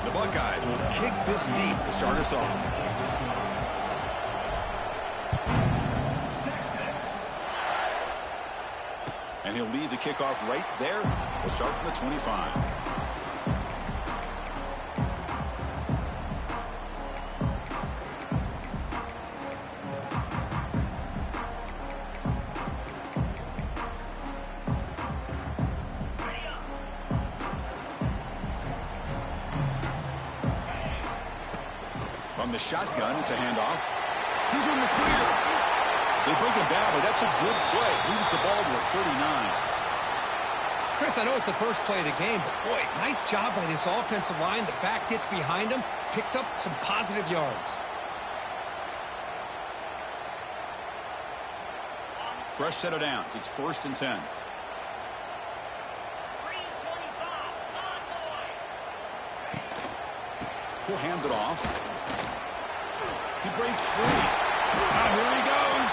The Buckeyes will kick this deep to start us off. And he'll lead the kickoff right there. We'll start from the 25. From the shotgun, it's a handoff. He's in the clear. They break him down, but that's a good play. Moves the ball to the 39. Chris, I know it's the first play of the game, but boy, nice job by this offensive line. The back gets behind him, picks up some positive yards. Fresh set of downs. It's 1st and 10. He'll hand it off. He breaks free. Now here he goes.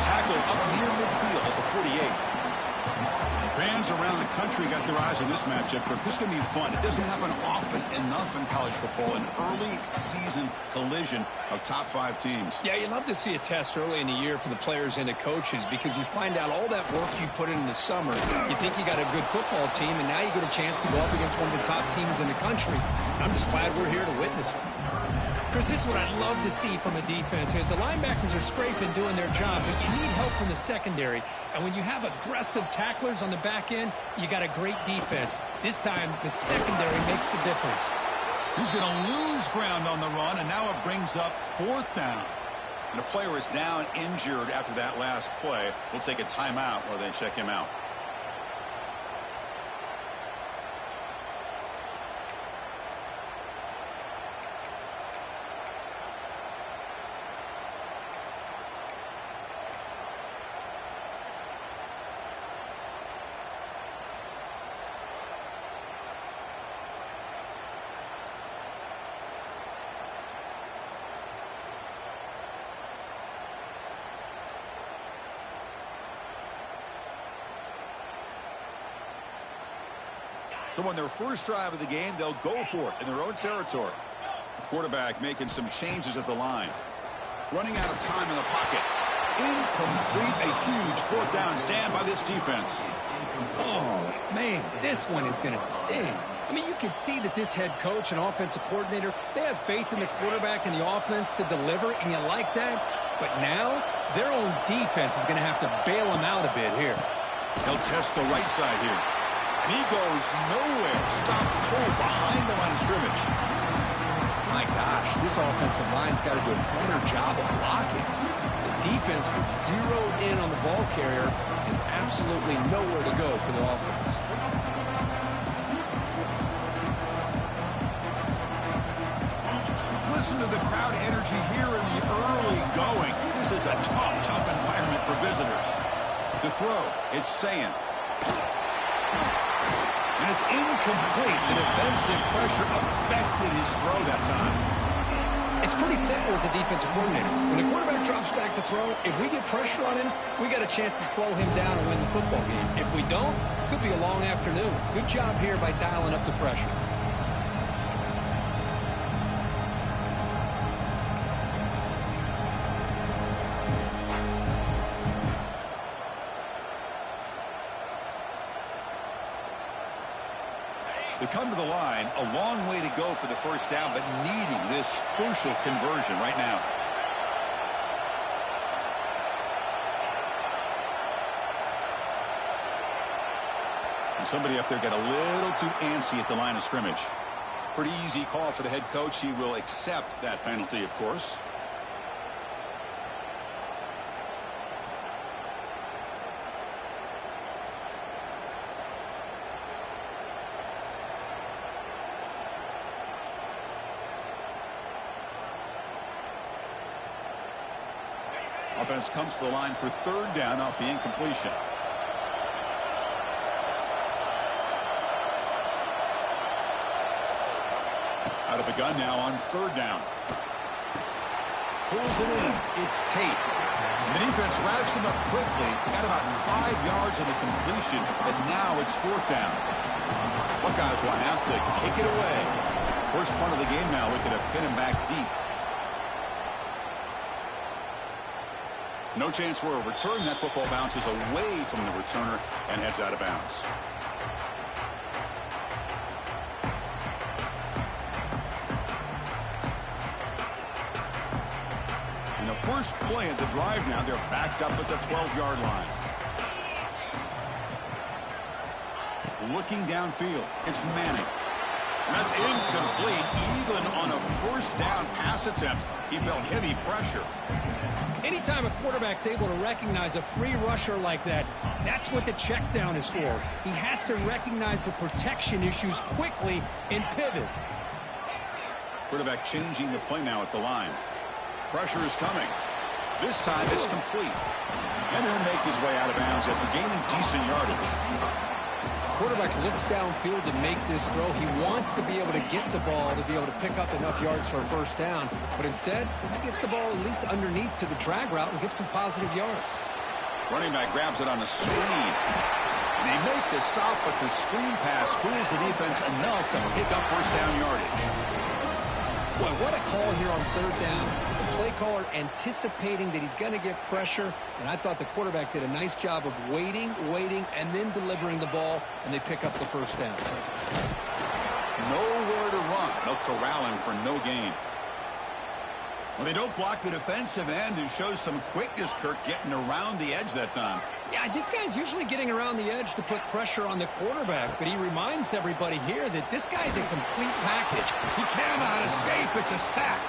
Tackle up near midfield at the 48. Fans around the country got their eyes on this matchup, but this is going to be fun. It doesn't happen often enough in college football, an early season collision of top 5 teams. Yeah, you love to see a test early in the year for the players and the coaches because you find out all that work you put in the summer. You think you got a good football team, and now you get a chance to go up against one of the top teams in the country. I'm just glad we're here to witness it. Chris, this is what I love to see from a defense is the linebackers are scraping, doing their job, but you need help from the secondary. And when you have aggressive tacklers on the back end, you got a great defense. This time, the secondary makes the difference. He's going to lose ground on the run, and now it brings up 4th down. And a player is down injured after that last play. We'll take a timeout while they check him out. So on their first drive of the game, they'll go for it in their own territory. Quarterback making some changes at the line. Running out of time in the pocket. Incomplete. A huge 4th down stand by this defense. Oh, man, this one is going to sting. I mean, you can see that this head coach and offensive coordinator, they have faith in the quarterback and the offense to deliver, and you like that. But now, their own defense is going to have to bail them out a bit here. He'll test the right side here. And he goes nowhere. Stopped cold behind the line of scrimmage. My gosh, this offensive line's got to do a better job of blocking. The defense was zeroed in on the ball carrier and absolutely nowhere to go for the offense. Listen to the crowd energy here in the early going. This is a tough environment for visitors. To throw, it's Sayin. And it's incomplete. The defensive pressure affected his throw that time. It's pretty simple as a defensive coordinator. When the quarterback drops back to throw, if we get pressure on him, we got a chance to slow him down and win the football game. If we don't, it could be a long afternoon. Good job here by dialing up the pressure. They come to the line, a long way to go for the first down, but needing this crucial conversion right now. And somebody up there got a little too antsy at the line of scrimmage. Pretty easy call for the head coach. He will accept that penalty, of course. Offense comes to the line for 3rd down off the incompletion. Out of the gun. gun now on third down. Pulls it in. It's Tate. The defense wraps him up quickly. Got about 5 yards on the completion, but now it's fourth down. Buckeyes will have to kick it away. First part of the game now, looking to pin him back deep. No chance for a return. That football bounces away from the returner and heads out of bounds. In the first play of the drive now, they're backed up at the 12-yard line. Looking downfield, it's Manning. That's incomplete. Even on a first down pass attempt, he felt heavy pressure. Anytime a quarterback's able to recognize a free rusher like that, that's what the check down is for. He has to recognize the protection issues quickly and pivot. Quarterback changing the play now at the line. Pressure is coming. This time it's complete. And he'll make his way out of bounds after gaining decent yardage. Quarterback looks downfield to make this throw. He wants to be able to get the ball to be able to pick up enough yards for a first down. But instead, he gets the ball at least underneath to the drag route and gets some positive yards. Running back grabs it on a screen. And they make the stop, but the screen pass fools the defense enough to pick up first down yardage. Boy, what a call here on third down. The play caller anticipating that he's going to get pressure, and I thought the quarterback did a nice job of waiting, and then delivering the ball, and they pick up the first down. Nowhere to run. They'll corral him for no gain. Well, they don't block the defensive end, who shows some quickness, Kirk, getting around the edge that time. Yeah, this guy's usually getting around the edge to put pressure on the quarterback, but he reminds everybody here that this guy's a complete package. He cannot escape. It's a sack.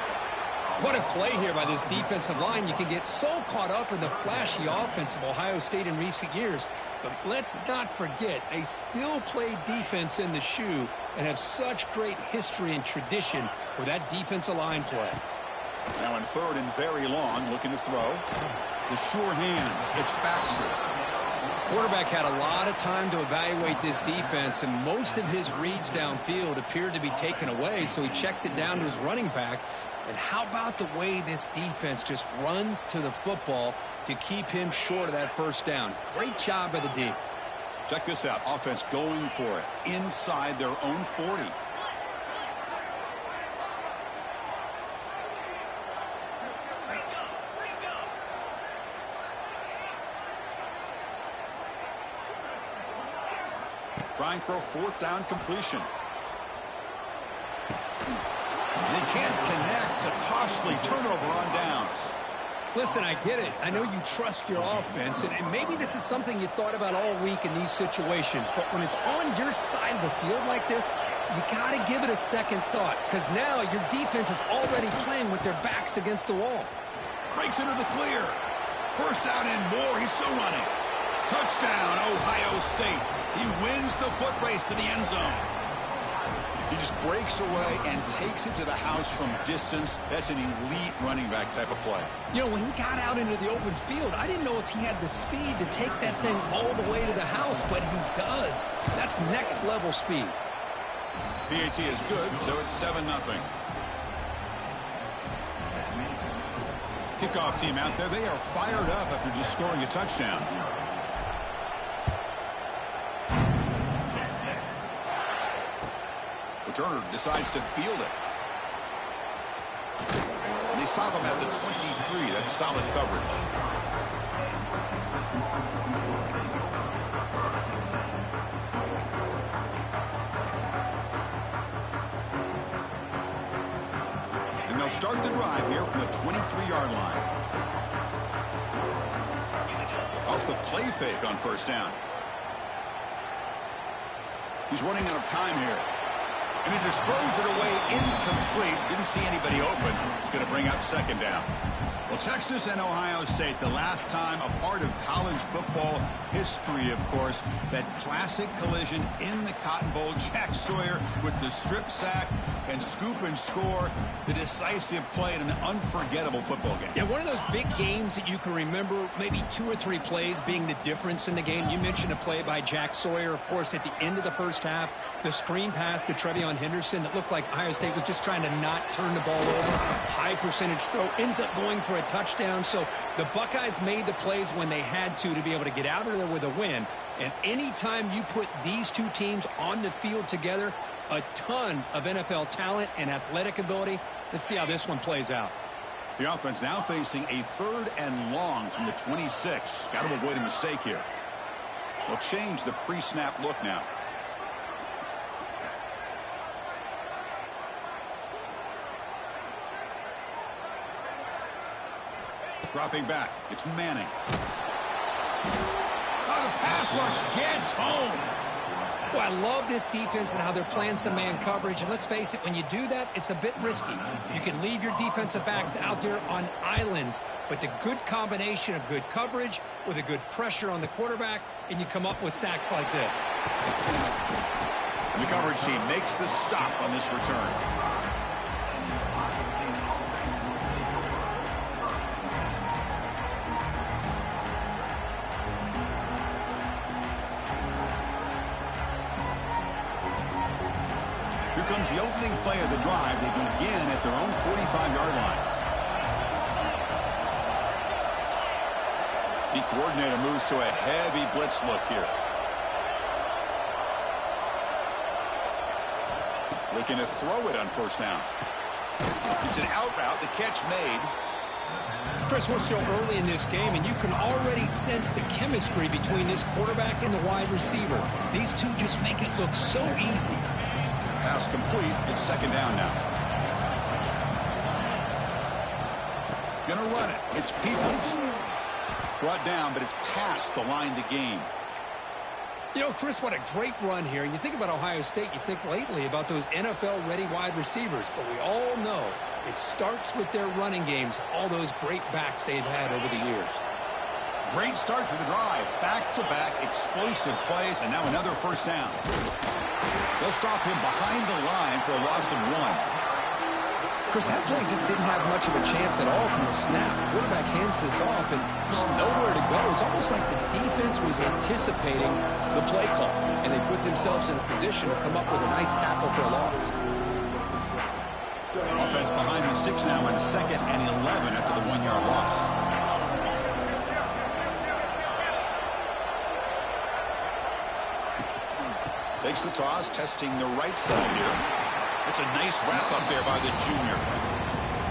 What a play here by this defensive line. You can get so caught up in the flashy offense of Ohio State in recent years, but let's not forget, they still play defense in the shoe and have such great history and tradition with that defensive line play. Now in third and very long, looking to throw. The sure hands. It's Baxter. Quarterback had a lot of time to evaluate this defense, and most of his reads downfield appeared to be taken away, so he checks it down to his running back. And how about the way this defense just runs to the football to keep him short of that first down? Great job by the D. Check this out. Offense going for it inside their own 40. Trying for a fourth down completion. They can't connect. A costly turnover on downs. Listen, I get it. I know you trust your offense, and maybe this is something you thought about all week in these situations, but when it's on your side of the field like this, you got to give it a second thought, because now your defense is already playing with their backs against the wall. Breaks into the clear. First down and more. He's still running. Touchdown, Ohio State. He wins the foot race to the end zone. He just breaks away and takes it to the house from distance. That's an elite running back type of play. You know, when he got out into the open field, I didn't know if he had the speed to take that thing all the way to the house, but he does. That's next level speed. PAT is good, so it's 7-0. Kickoff team out there, they are fired up after just scoring a touchdown. Turner decides to field it. And they stop him at the 23. That's solid coverage. And they'll start the drive here from the 23-yard line. Off the play fake on first down. He's running out of time here. And he just throws it away incomplete. Didn't see anybody open. Going to bring up second down. Well, Texas and Ohio State, the last time a part of college football history, of course, that classic collision in the Cotton Bowl. Jack Sawyer with the strip sack and scoop and score, the decisive play in an unforgettable football game. Yeah, one of those big games that you can remember, maybe 2 or 3 plays being the difference in the game. You mentioned a play by Jack Sawyer, of course, at the end of the first half, the screen pass to Trevion Henderson. It looked like Ohio State was just trying to not turn the ball over. High percentage throw, ends up going for a touchdown. So the Buckeyes made the plays when they had to be able to get out of there with a win. And anytime you put these two teams on the field together, a ton of NFL talent and athletic ability. Let's see how this one plays out. The offense now facing a 3rd and long from the 26. Got to avoid a mistake here. They'll change the pre-snap look now. Dropping back. It's Manning. Oh, the pass rush gets home. Well, I love this defense and how they're playing some man coverage. And let's face it, when you do that, it's a bit risky. You can leave your defensive backs out there on islands, but the good combination of good coverage with a good pressure on the quarterback, and you come up with sacks like this. And the coverage team makes the stop on this return. Here comes the opening play of the drive. They begin at their own 45-yard line. The coordinator moves to a heavy blitz look here. Looking to throw it on first down. It's an out route. The catch made. Chris, we're still early in this game, and you can already sense the chemistry between this quarterback and the wide receiver. These two just make it look so easy. Pass complete. It's 2nd down now. Gonna run it. It's Peoples. Brought down, but it's past the line to gain. You know, Chris, what a great run here. And you think about Ohio State, you think lately about those NFL-ready wide receivers. But we all know it starts with their running games, all those great backs they've had over the years. Great start for the drive. Back-to-back explosive plays, and now another first down. They'll stop him behind the line for a loss of 1. Chris, that play just didn't have much of a chance at all from the snap. The quarterback hands this off, and just nowhere to go. It's almost like the defense was anticipating the play call, and they put themselves in a position to come up with a nice tackle for a loss. Offense behind the 6 now on 2nd and 11 after the 1-yard loss. Takes the toss, testing the right side here. It's a nice wrap up there by the junior.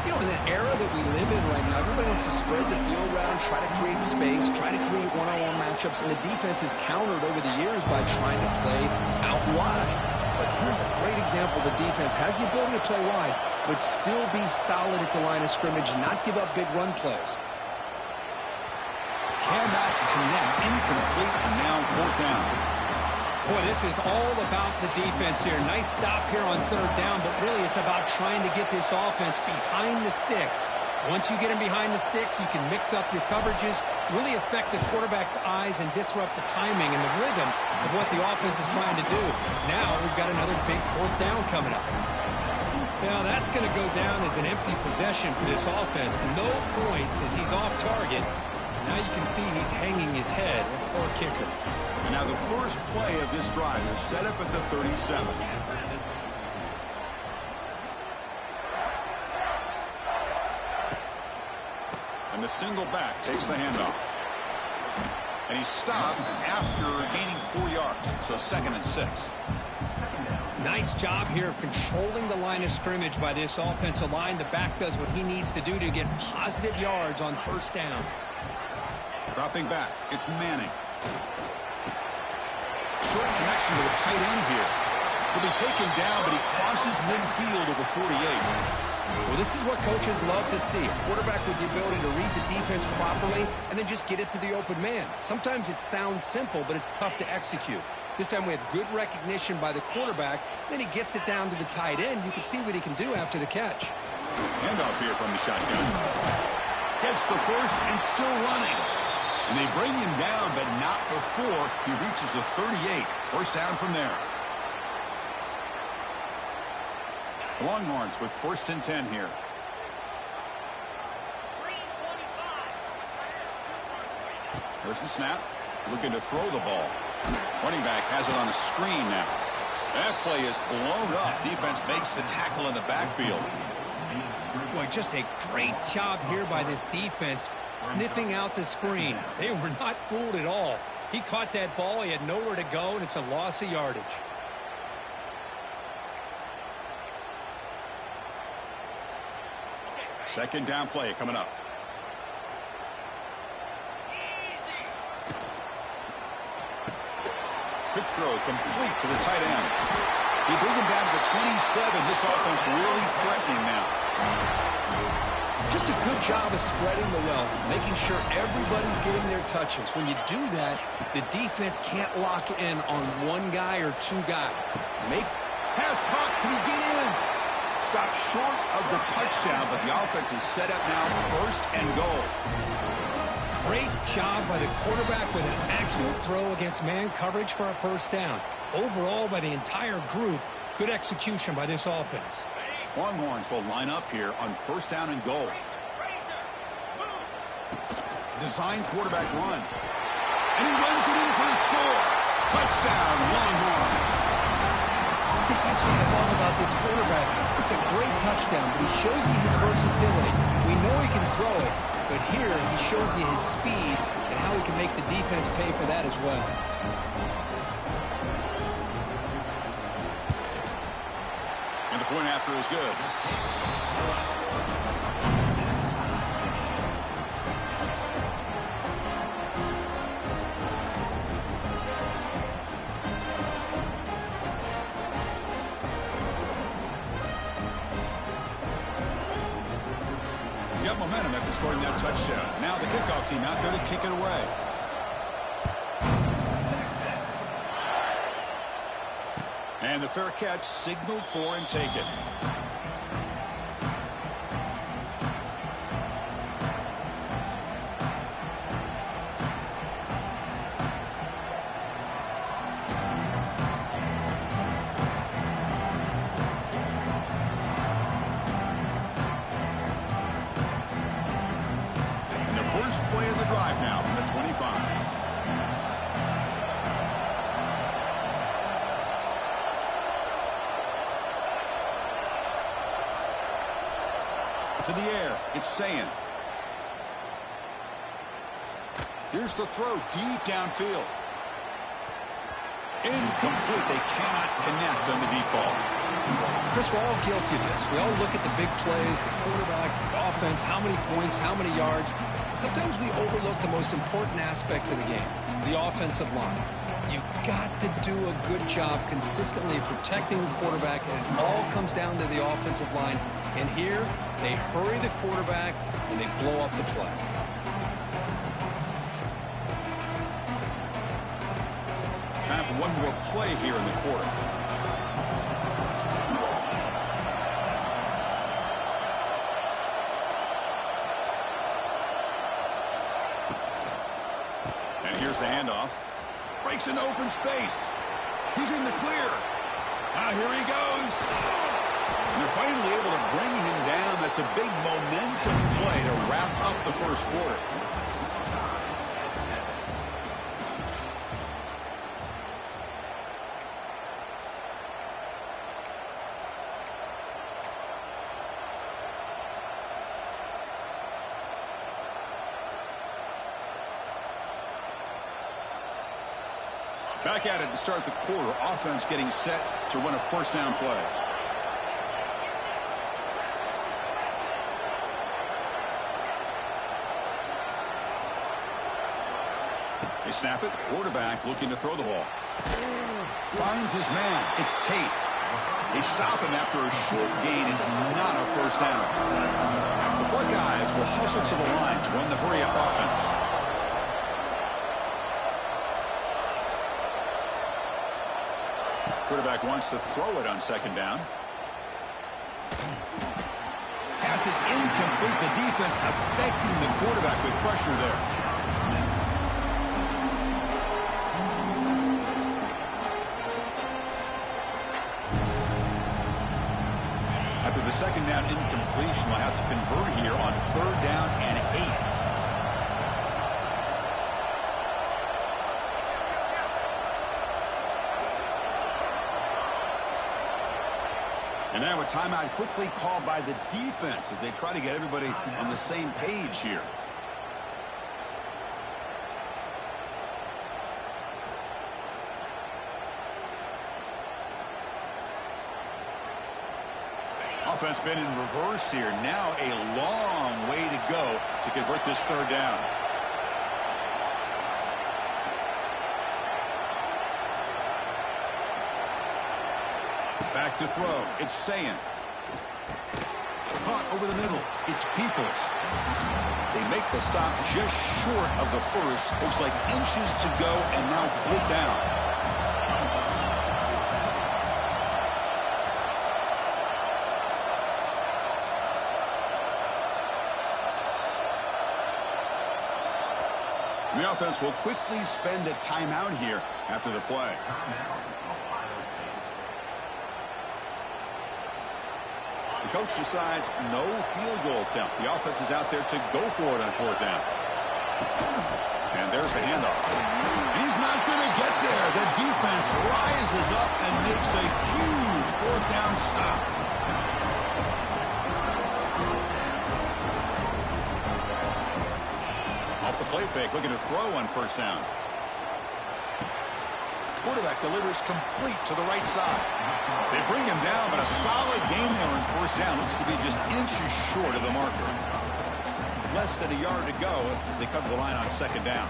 You know, in the era that we live in right now, everybody wants to spread the field around, try to create space, try to create one-on-one matchups, and the defense is countered over the years by trying to play out wide. But here's a great example. The defense has the ability to play wide, but still be solid at the line of scrimmage, not give up big run plays. Cannot connect, incomplete, and now 4th down. Boy, this is all about the defense here. Nice stop here on 3rd down, but really it's about trying to get this offense behind the sticks. Once you get them behind the sticks, you can mix up your coverages, really affect the quarterback's eyes and disrupt the timing and the rhythm of what the offense is trying to do. Now we've got another big 4th down coming up. Now that's going to go down as an empty possession for this offense. No points as he's off target. Now you can see he's hanging his head. Poor kicker. And now the first play of this drive is set up at the 37. And the single back takes the handoff. And he's stopped after gaining 4 yards. So 2nd and 6. Nice job here of controlling the line of scrimmage by this offensive line. The back does what he needs to do to get positive yards on 1st down. Dropping back, it's Manning. Short connection to the tight end here. He'll be taken down, but he crosses midfield of the 48. Well, this is what coaches love to see. A quarterback with the ability to read the defense properly and then just get it to the open man. Sometimes it sounds simple, but it's tough to execute. This time we have good recognition by the quarterback. Then he gets it down to the tight end. You can see what he can do after the catch. Handoff here from the shotgun. Gets the first and still running. And they bring him down, but not before he reaches the 38. First down from there. Longhorns with 1st and 10 here. There's the snap. Looking to throw the ball. Running back has it on a screen now. That play is blown up. Defense makes the tackle in the backfield. Boy, just a great job here by this defense, sniffing out the screen. They were not fooled at all. He caught that ball. He had nowhere to go, and it's a loss of yardage. Second down play coming up. Quick throw complete to the tight end. You bring him down to the 27. This offense really threatening now. Just a good job of spreading the wealth, making sure everybody's getting their touches. When you do that, the defense can't lock in on one guy or two guys. Pass caught. Can he get in? Stopped short of the touchdown, but the offense is set up now for first and goal. Great job by the quarterback with an accurate throw against man coverage for a first down. Overall, by the entire group, good execution by this offense. Longhorns will line up here on first down and goal. Design quarterback run. And he runs it in for the score. Touchdown, Longhorns. I guess that's what I love about this quarterback. It's a great touchdown, but he shows you his versatility. We know he can throw it, but here he shows you his speed and how he can make the defense pay for that as well. And the point after is good. Got momentum after scoring that touchdown. Now the kickoff team out there to kick it away. And the fair catch signaled for and taken. And the first play of the drive now from the 25. To the air, it's Sayin. Here's the throw deep downfield. Incomplete. They cannot connect on the deep ball. Chris, we're all guilty of this. We all look at the big plays, the quarterbacks, the offense, how many points, how many yards. Sometimes we overlook the most important aspect of the game, the offensive line. You've got to do a good job consistently protecting the quarterback, and it all comes down to the offensive line. And here, they hurry the quarterback, and they blow up the play. Time for one more play here in the quarter. And here's the handoff. Breaks into open space. He's in the clear. Now here he goes. And they're finally able to bring him down. That's a big momentum play to wrap up the first quarter. Back at it to start the quarter. Offense getting set to run a first down play. They snap it. Quarterback looking to throw the ball. Finds his man. It's Tate. They stop him after a short gain. It's not a first down. The Buckeyes will hustle to the line to run the hurry-up offense. Quarterback wants to throw it on second down. Pass is incomplete. The defense affecting the quarterback with pressure there. After the second down incompletion, we'll have to convert here on third down and 8. And now a timeout quickly called by the defense as they try to get everybody on the same page here. Offense been in reverse here. Now a long way to go to convert this third down. Back to throw. It's Sayin. Caught over the middle. It's Peoples. They make the stop just short of the first. Looks like inches to go, and now fourth down. The offense will quickly spend a timeout here after the play. The coach decides no field goal attempt. The offense is out there to go for it on fourth down. And there's the handoff. He's not going to get there. The defense rises up and makes a huge fourth down stop. Off the play fake, looking to throw on first down. Quarterback delivers complete to the right side. They bring him down, but a solid game there on first down. Looks to be just inches short of the marker. Less than a yard to go as they come to the line on second down.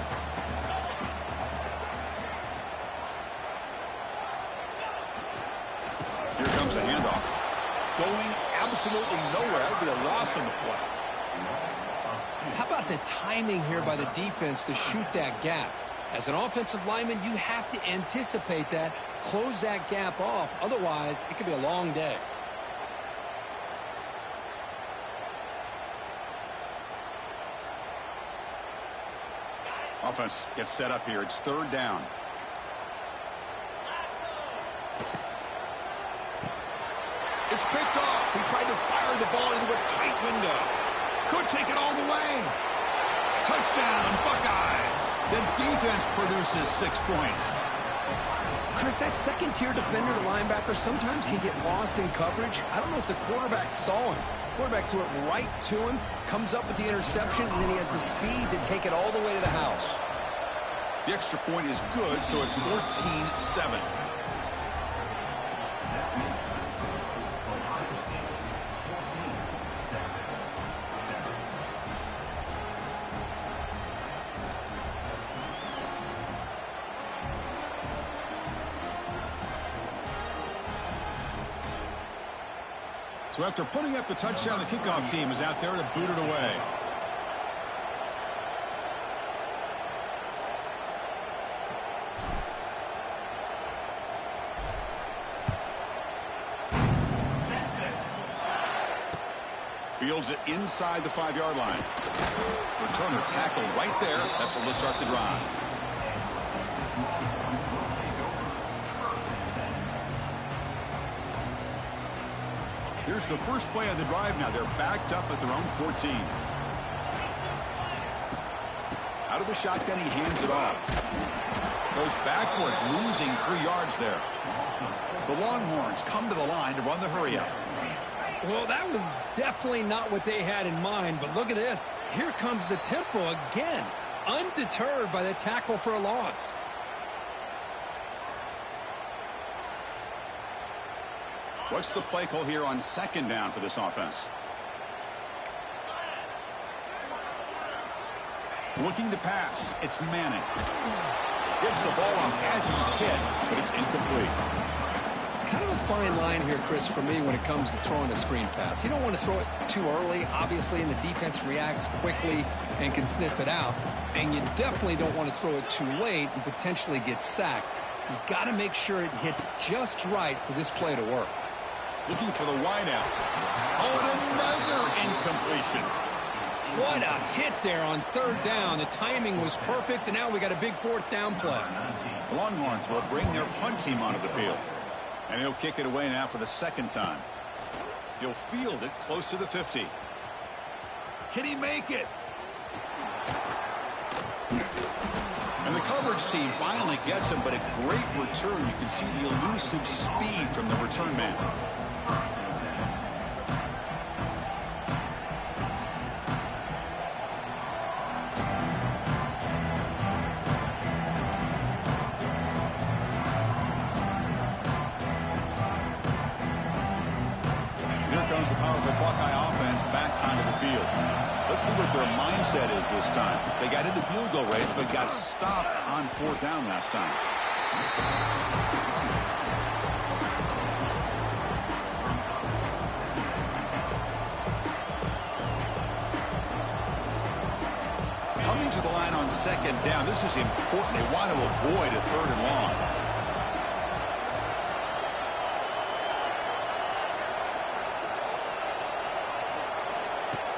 Here comes a handoff. Going absolutely nowhere. That would be a loss on the play. How about the timing here by the defense to shoot that gap? As an offensive lineman, you have to anticipate that, close that gap off. Otherwise, it could be a long day. Offense gets set up here. It's third down. It's picked off. He tried to fire the ball into a tight window. Could take it all the way. Touchdown, Buckeyes. The defense produces 6 points. Chris, that second-tier defender, the linebacker, sometimes can get lost in coverage. I don't know if the quarterback saw him. Quarterback threw it right to him, comes up with the interception, and then he has the speed to take it all the way to the house. The extra point is good, so it's 14-7. So after putting up the touchdown, the kickoff team is out there to boot it away. Fields it inside the 5-yard line. Returner tackled right there. That's where they'll start the drive. Here's the first play of the drive now. They're backed up at their own 14. Out of the shotgun, he hands it off. Goes backwards, losing 3 yards there. The Longhorns come to the line to run the hurry-up. Well, that was definitely not what they had in mind, but look at this. Here comes the tempo again, undeterred by the tackle for a loss. What's the play call here on second down for this offense? Looking to pass. It's Manning. Gets the ball off as he's hit, but it's incomplete. Kind of a fine line here, Chris, for me when it comes to throwing a screen pass. You don't want to throw it too early, obviously, and the defense reacts quickly and can sniff it out. And you definitely don't want to throw it too late and potentially get sacked. You got to make sure it hits just right for this play to work. Looking for the wideout. Oh, and another incompletion. What a hit there on third down. The timing was perfect, and now we got a big fourth down play. The Longhorns will bring their punt team onto the field. And he'll kick it away now for the second time. He'll field it close to the 50. Can he make it? And the coverage team finally gets him, but a great return. You can see the elusive speed from the return man. onto the field. Let's see what their mindset is this time. They got into field goal range, but got stopped on 4th down last time. Coming to the line on 2nd down. This is important. They want to avoid a 3rd and long.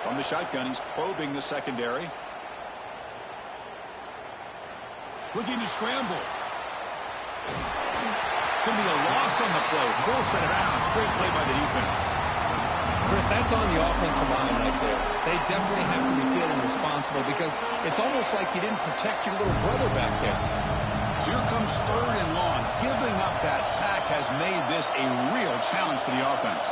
From the shotgun, he's probing the secondary. Looking to scramble. It's going to be a loss on the play. Full set of bounds. Great play by the defense. Chris, that's on the offensive line right there. They definitely have to be feeling responsible because it's almost like you didn't protect your little brother back there. So here comes 3rd and long. Giving up that sack has made this a real challenge for the offense.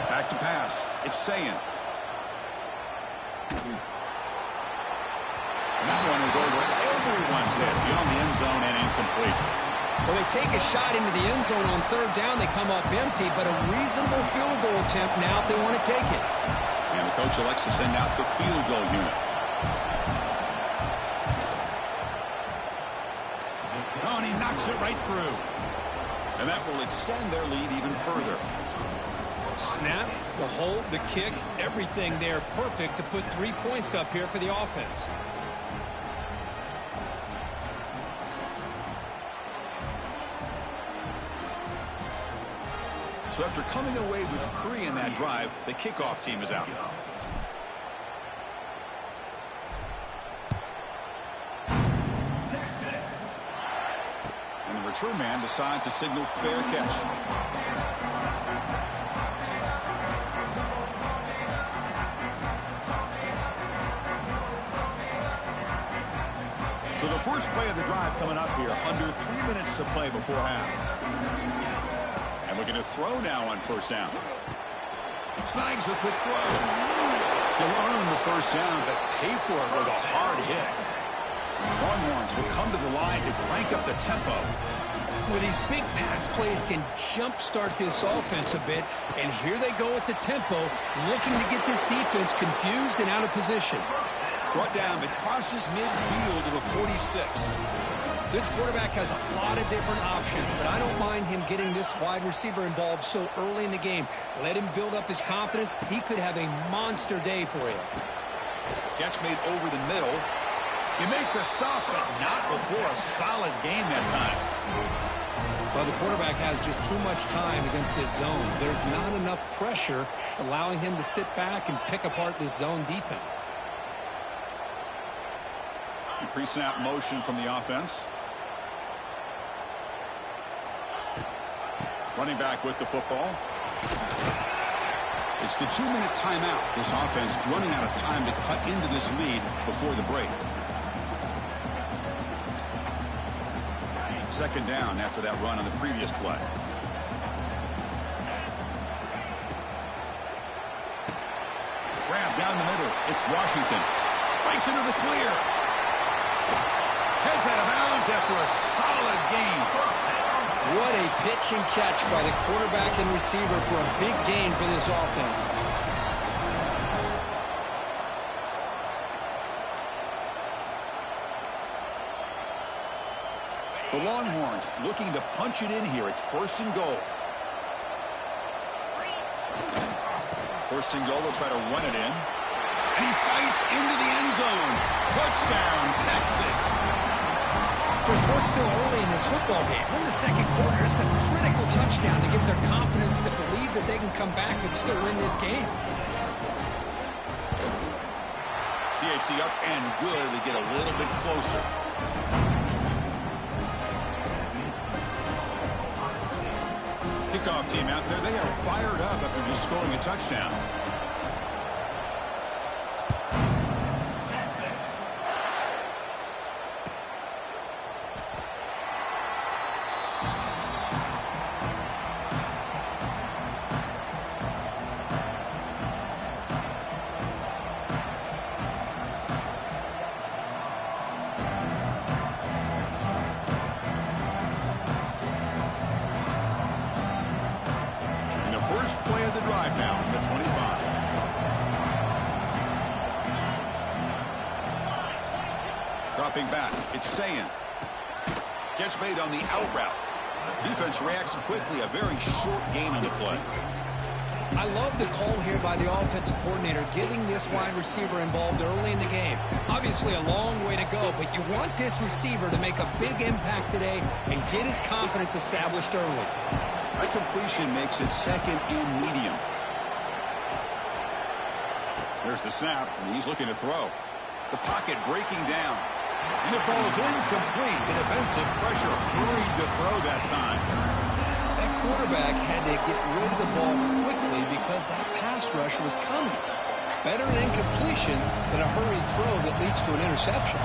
Back to pass. It's Sayin. And that one is over everyone's head beyond the end zone and incomplete. Well, they take a shot into the end zone on 3rd down. They come up empty, but a reasonable field goal attempt now if they want to take it. And the coach elects to send out the field goal unit. Oh, and he knocks it right through. And that will extend their lead even further. Snap, the hold, the kick, everything there perfect to put 3 points up here for the offense. So after coming away with 3 in that drive, the kickoff team is out. And the return man decides to signal fair catch. So the first play of the drive coming up here, under 3 minutes to play before half. And we're going to throw now on 1st down. Snipes with a quick throw. He'll earn the 1st down, but pay for it with a hard hit. Longhorns will come to the line to crank up the tempo. Well, these big pass plays can jumpstart this offense a bit, and here they go at the tempo, looking to get this defense confused and out of position. Brought down, but crosses midfield to the 46. This quarterback has a lot of different options, but I don't mind him getting this wide receiver involved so early in the game. Let him build up his confidence. He could have a monster day for you. Catch made over the middle. You make the stop, but not before a solid game that time. Well, the quarterback has just too much time against this zone. There's not enough pressure. It's allowing him to sit back and pick apart this zone defense. Pre-snap motion from the offense. Running back with the football. It's the 2-minute timeout. This offense running out of time to cut into this lead before the break. 2nd down after that run on the previous play. Grab down the middle. It's Washington. Breaks into the clear. Heads out of bounds after a solid game. What a pitch and catch by the quarterback and receiver for a big gain for this offense. The Longhorns looking to punch it in here. It's 1st and goal. 1st and goal, they'll try to run it in. And he fights into the end zone. Touchdown, Texas. Chris, we're still early in this football game. We're in the 2nd quarter. It's a critical touchdown to get their confidence to believe that they can come back and still win this game. PAT up and good. They get a little bit closer. Kickoff team out there. They are fired up after just scoring a touchdown. first play of the drive now from the 25. Dropping back, it's Sayin. Catch made on the out route. Defense reacts quickly, a very short gain on the play. I love the call here by the offensive coordinator, getting this wide receiver involved early in the game. Obviously a long way to go, but you want this receiver to make a big impact today and get his confidence established early. That completion makes it second and medium. There's the snap, and he's looking to throw. The pocket breaking down. And it falls incomplete. The defensive pressure hurried to throw that time. That quarterback had to get rid of the ball quickly because that pass rush was coming. Better an incompletion than a hurried throw that leads to an interception.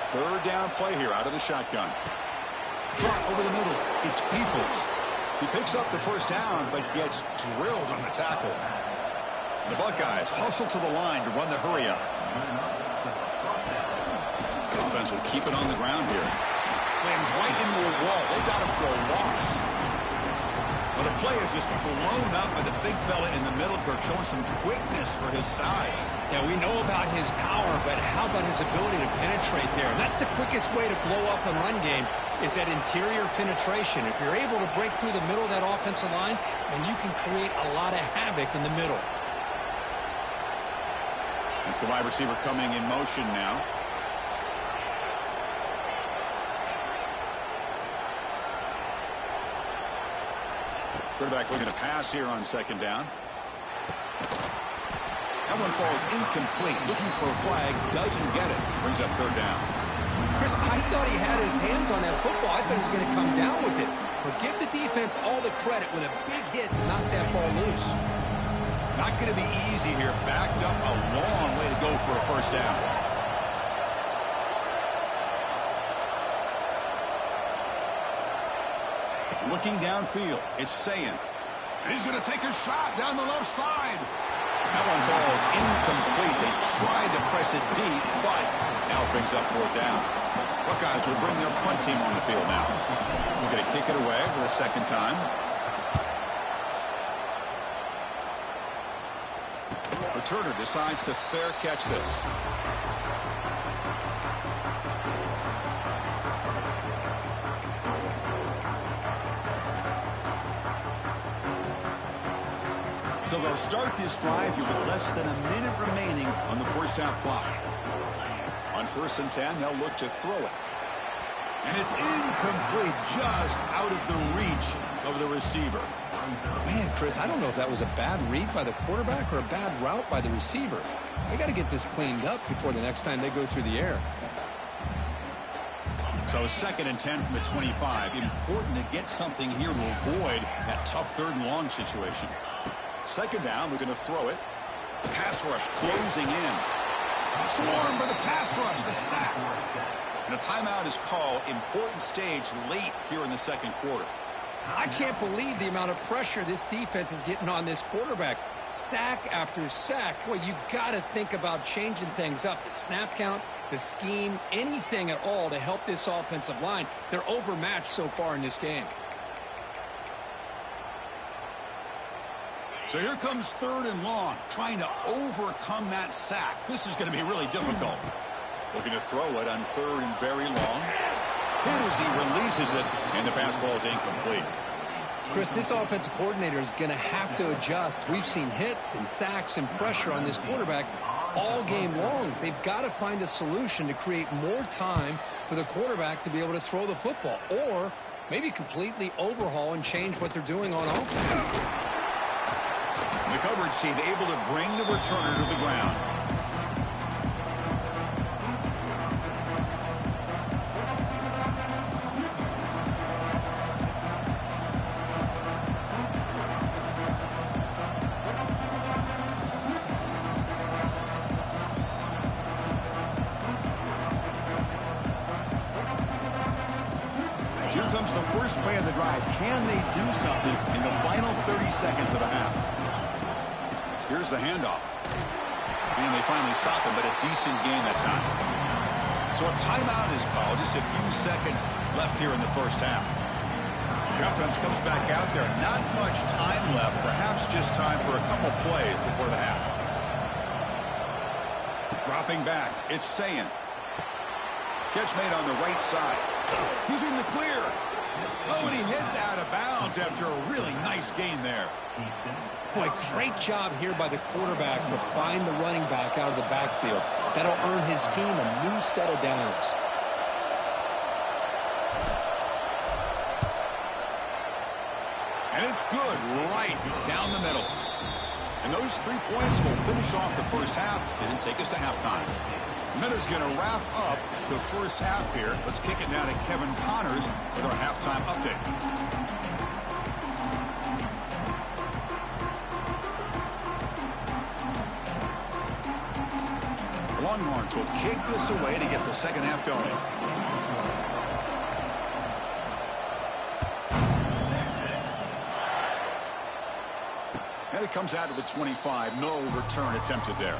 Third down play here out of the shotgun. Over the middle, it's Peoples. He picks up the first down, but gets drilled on the tackle. The Buckeyes hustle to the line to run the hurry up. The offense will keep it on the ground here. Slams right into a wall. They got him for a loss. Well, the play is just blown up by the big fella in the middle, Kirk, showing some quickness for his size. Yeah, we know about his power, but how about his ability to penetrate there? And that's the quickest way to blow up a run game, is that interior penetration. If you're able to break through the middle of that offensive line, then you can create a lot of havoc in the middle. It's the wide receiver coming in motion now. Quarterback looking to pass here on second down. That one falls incomplete. Looking for a flag. Doesn't get it. Brings up third down. Chris, I thought he had his hands on that football. I thought he was going to come down with it. But give the defense all the credit with a big hit to knock that ball loose. Not going to be easy here. Backed up a long way to go for a first down. Looking downfield, it's Sayin. And he's going to take a shot down the left side. That one falls incomplete. They tried to press it deep, but now it brings up fourth down. Buckeyes will bring their punt team on the field now. We're going to kick it away for the second time. Returner decides to fair catch this. So they'll start this drive here with less than a minute remaining on the first half clock. On 1st and 10, they'll look to throw it. And it's incomplete, just out of the reach of the receiver. Man, Chris, I don't know if that was a bad read by the quarterback or a bad route by the receiver. They got to get this cleaned up before the next time they go through the air. So 2nd and 10 from the 25. Important to get something here to avoid that tough third and long situation. Second down, we're going to throw it. Pass rush closing in. Swarmed by the pass rush, the sack. And a timeout is called. Important stage late here in the second quarter. I can't believe the amount of pressure this defense is getting on this quarterback. Sack after sack. Boy, you got to think about changing things up. The snap count, the scheme, anything at all to help this offensive line. They're overmatched so far in this game. So here comes 3rd and long, trying to overcome that sack. This is going to be really difficult. Looking to throw it on 3rd and very long. Hit as he releases it, and the pass ball is incomplete. Chris, this offensive coordinator is going to have to adjust. We've seen hits and sacks and pressure on this quarterback all game long. They've got to find a solution to create more time for the quarterback to be able to throw the football, or maybe completely overhaul and change what they're doing on offense. The coverage team able to bring the returner to the ground. Here comes the first play of the drive. Can they do something in the final 30 seconds of the half? Here's the handoff. And they finally stop him, but a decent game that time. So a timeout is called. Just a few seconds left here in the first half. The offense comes back out there. Not much time left. Perhaps just time for a couple plays before the half. Dropping back. It's Sayin. Catch made on the right side. He's in the clear. Oh, and he heads out of bounds after a really nice gain there. Boy, great job here by the quarterback to find the running back out of the backfield. That'll earn his team a new set of downs. And it's good right down the middle. And those 3 points will finish off the first half and take us to halftime. Miller's going to wrap up the first half here. Let's kick it now to Kevin Connors with our halftime update. The Longhorns will kick this away to get the second half going. And it comes out to the 25. No return attempted there.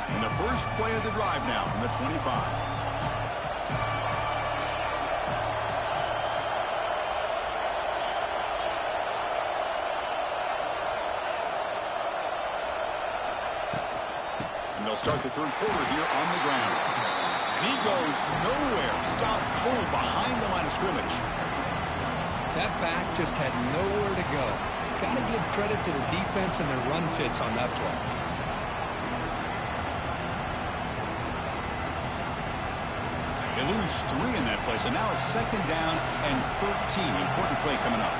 And the first play of the drive now from the 25. They'll start the third quarter here on the ground. And he goes nowhere. Stop cold behind the line of scrimmage. That back just had nowhere to go. Got to give credit to the defense and their run fits on that play. They lose 3 in that play, so now it's second down and 13. Important play coming up.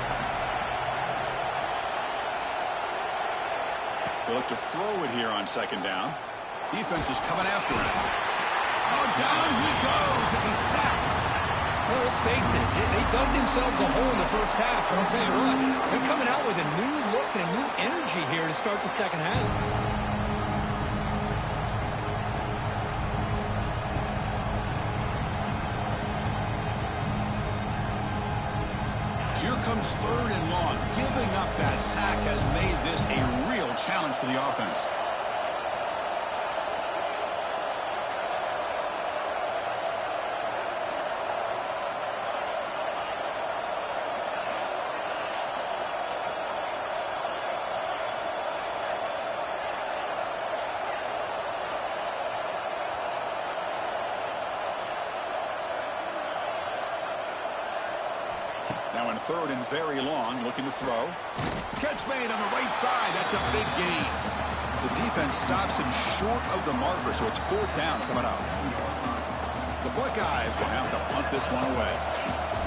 They look to throw it here on second down. Defense is coming after him. Oh, down he goes. It's a sack. Well, let's face it. They dug themselves a hole in the first half, but I'll tell you what, they're coming out with a new look and a new energy here to start the second half. Here comes third and long. Giving up that sack has made this a real challenge for the offense. Now in third and very long, looking to throw. Catch made on the right side. That's a big gain. The defense stops him short of the marker, so it's fourth down coming up. The Buckeyes will have to punt this one away.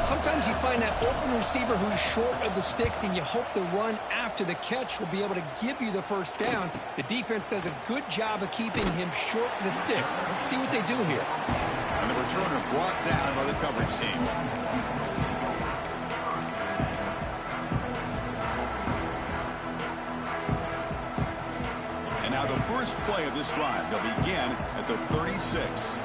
Sometimes you find that open receiver who's short of the sticks, and you hope the run after the catch will be able to give you the first down. The defense does a good job of keeping him short of the sticks. Let's see what they do here. And the returner brought down by the coverage team. And now the first play of this drive. They'll begin at the 36.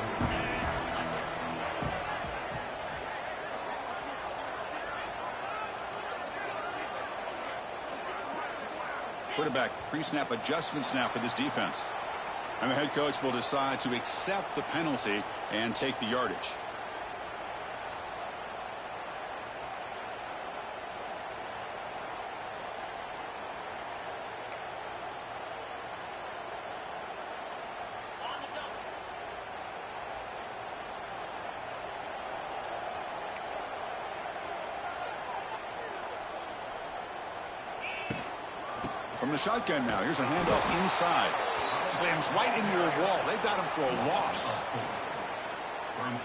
Quarterback pre-snap adjustments now for this defense. And the head coach will decide to accept the penalty and take the yardage. From the shotgun now, here's a handoff inside. Slams right into your wall. They've got him for a loss.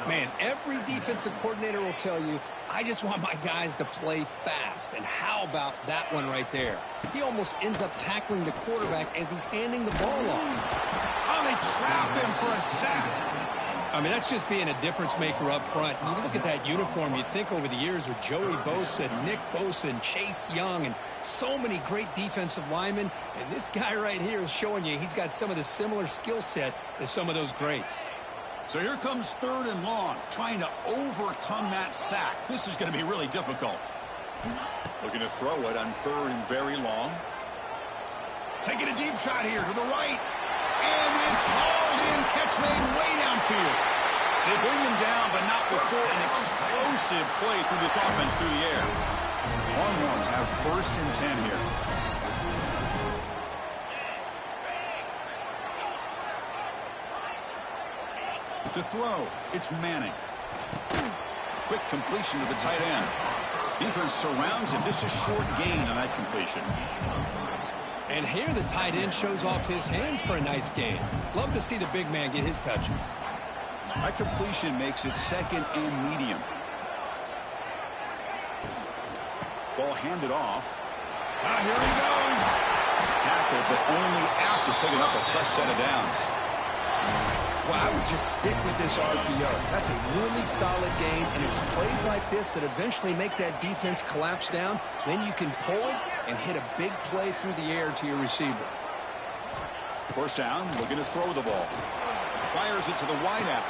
Man, every defensive coordinator will tell you, I just want my guys to play fast. And how about that one right there? He almost ends up tackling the quarterback as he's handing the ball off. Oh, they trap him for a sack. I mean, that's just being a difference maker up front. You look at that uniform, you think over the years with Joey Bosa, Nick Bosa, and Chase Young, and so many great defensive linemen. And this guy right here is showing you he's got some of the similar skill set as some of those greats. So here comes 3rd and long, trying to overcome that sack. This is going to be really difficult. Looking to throw it on 3rd and very long. Taking a deep shot here to the right. And it's hauled in. Catch made way downfield. They bring him down, but not before an explosive play through this offense through the air. Longhorns have 1st and 10 here. To throw, it's Manning. Quick completion to the tight end. Defense surrounds him. Just a short gain on that completion. And here the tight end shows off his hands for a nice gain. Love to see the big man get his touches. That completion makes it 2nd and medium. Ball handed off. Here he goes. Tackle, but only after picking up a fresh set of downs. Well, I would just stick with this RPO. That's a really solid game, and it's plays like this that eventually make that defense collapse down. Then you can pull it and hit a big play through the air to your receiver. 1st down, looking to throw the ball. Fires it to the wideout.